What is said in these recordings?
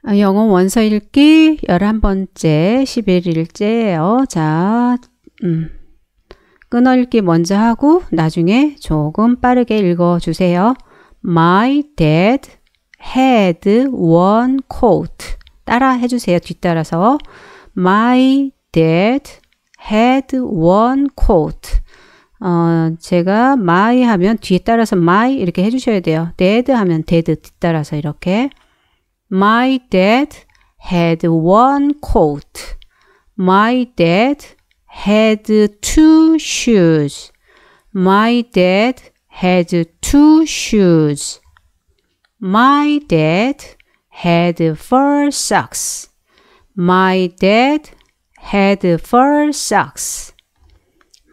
영어 원서 읽기 11번째 11일째예요. 자, 끊어 읽기 먼저 하고 나중에 조금 빠르게 읽어주세요. My dad had one coat. 따라 해주세요. 뒤따라서. My dad had one coat. 제가 my 하면 뒤에 따라서 my 이렇게 해주셔야 돼요. dad 하면 dad 뒤따라서 이렇게. My dad had one coat. My dad had two shoes. My dad had two shoes. My dad had fur socks. My dad had fur socks.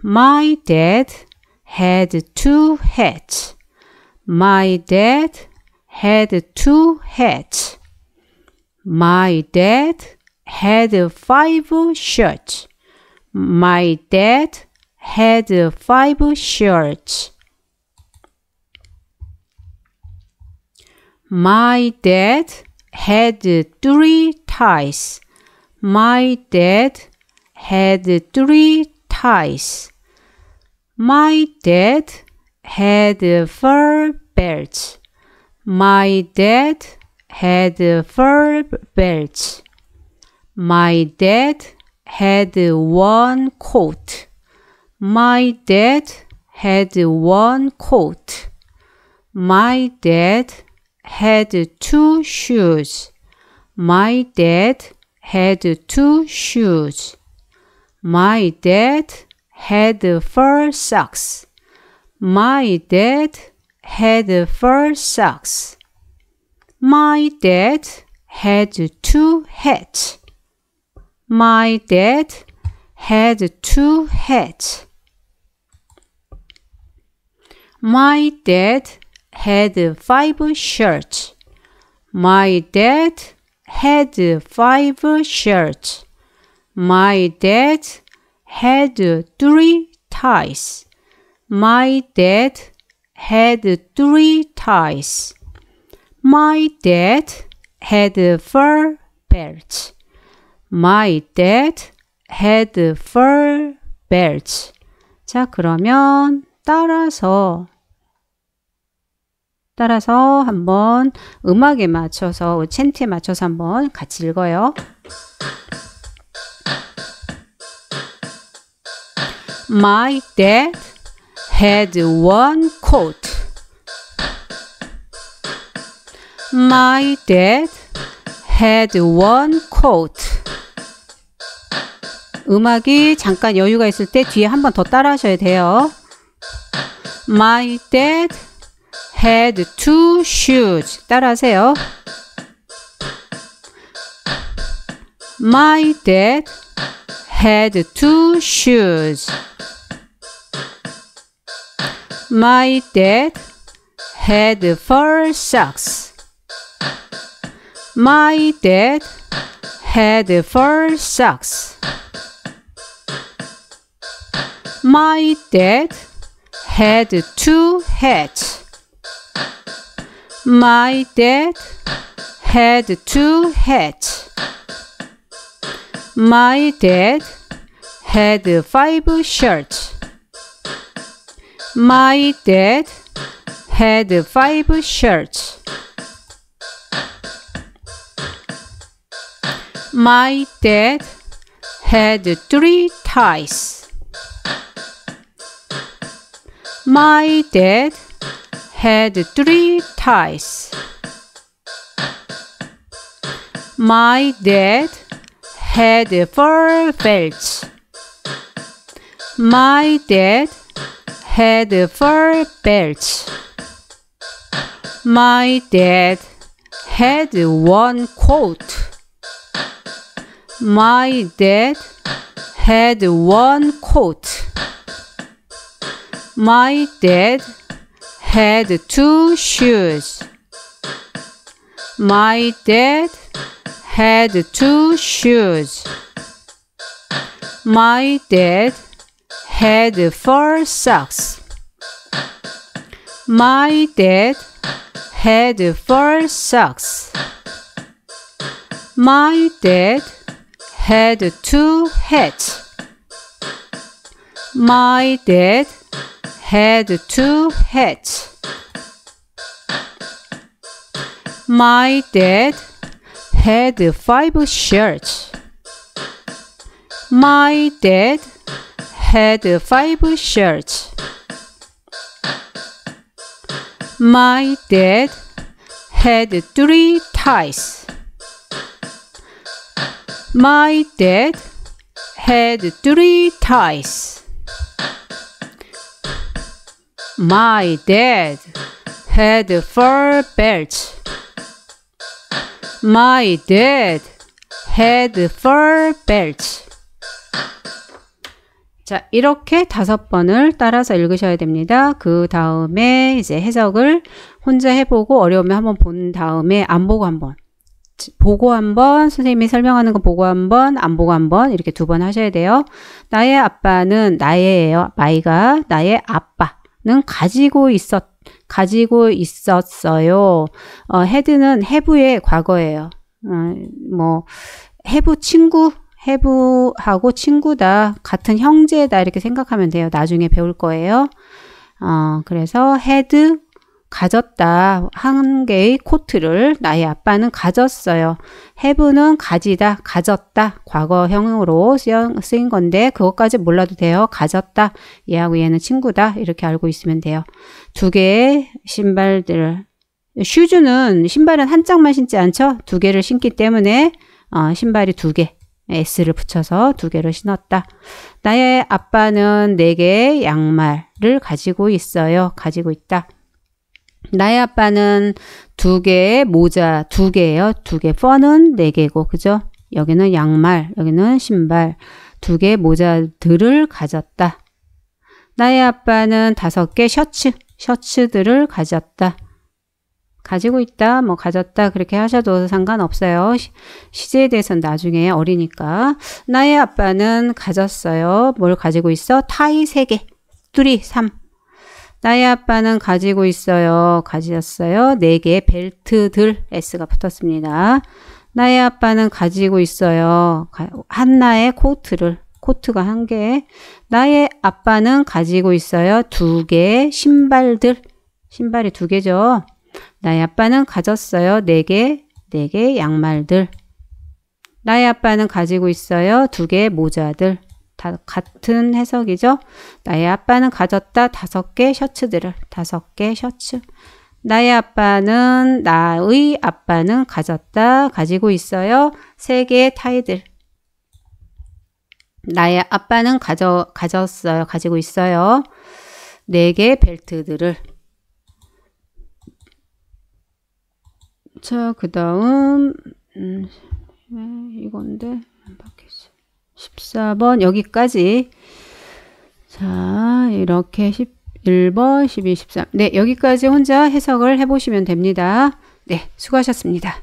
My dad had two hats. My dad had two hats. My dad had 5 shirts. My dad had 5 shirts. My dad had 3 ties. My dad had 3 ties. My dad had fur belts. My dad had fur belts. My dad had one coat. My dad had one coat. My dad had two shoes. My dad had two shoes. My dad had fur socks. My dad had fur socks. My dad had two hats. My dad had two hats. My dad had 5 shirts. My dad had 5 shirts. My dad had 3 ties. My dad had 3 ties. My dad had fur belts. My dad had fur belts. 자, 그러면 따라서 한번 음악에 맞춰서 챈트에 맞춰서 한번 같이 읽어요. My dad had one coat. My dad had one coat. 음악이 잠깐 여유가 있을 때 뒤에 한 번 더 따라 하셔야 돼요. My dad had two shoes. 따라 하세요. My dad had two shoes. My dad had fur socks. My dad had fur socks. My dad had two hats. My dad had two hats. My dad had 5 shirts. My dad had 5 shirts. My dad had 3 ties. My dad had 3 ties. My dad had fur belts. My dad had fur belts. My dad had one coat. My dad had one coat. My dad had two shoes. My dad had two shoes. My dad had fur socks. My dad had fur socks. My dad had two hats. My dad had two hats. My dad had five shirts. My dad had five shirts. My dad had three ties. My dad had three ties. My dad had four belts. My dad had four belts. 자, 이렇게 5번을 따라서 읽으셔야 됩니다. 그 다음에 이제 해석을 혼자 해보고 어려우면 한번 본 다음에 안 보고 한번, 보고 한번, 선생님이 설명하는 거 보고 한번, 안 보고 한번 이렇게 2번 하셔야 돼요. 나의 아빠는, 나의예요. 마이가 나의 아빠는 가지고 있었어요. had는 have의 과거예요. have 친구, have하고 친구다, 같은 형제다 이렇게 생각하면 돼요. 나중에 배울 거예요. 그래서 had 가졌다, 한 개의 코트를 나의 아빠는 가졌어요. have는 가지다, 가졌다, 과거형으로 쓰인 건데 그것까지 몰라도 돼요. 가졌다, 얘하고 얘는 친구다 이렇게 알고 있으면 돼요. 2개의 신발들, 슈즈는 신발은 한 짝만 신지 않죠? 2개를 신기 때문에 신발이 2개, S를 붙여서 2개를 신었다. 나의 아빠는 4개의 양말을 가지고 있어요. 가지고 있다. 나의 아빠는 2개의 모자, 2개예요. 2개. 펀은 4개고, 그죠? 여기는 양말, 여기는 신발, 2개의 모자들을 가졌다. 나의 아빠는 5개 셔츠들을 가졌다. 가지고 있다, 가졌다 그렇게 하셔도 상관없어요. 시제에 대해서는 나중에 어리니까. 나의 아빠는 가졌어요. 뭘 가지고 있어? 타이 3개, 3. 나의 아빠는 가지고 있어요. 가졌어요. 4개의 벨트들, S가 붙었습니다. 나의 아빠는 가지고 있어요. 하나의 코트가 1개. 나의 아빠는 가지고 있어요. 2개의 신발들, 신발이 2개죠. 나의 아빠는 가졌어요. 4개 양말들. 나의 아빠는 가지고 있어요. 2개의 모자들. 다 같은 해석이죠. 나의 아빠는 가졌다. 5개 셔츠들을. 5개 셔츠. 나의 아빠는 가졌다. 가지고 있어요. 3개의 타이들. 나의 아빠는 가졌어요. 가지고 있어요. 4개의 벨트들을. 자, 그 다음 이건데 14번 여기까지. 자, 이렇게 11번, 12, 13. 네, 여기까지 혼자 해석을 해보시면 됩니다. 네, 수고하셨습니다.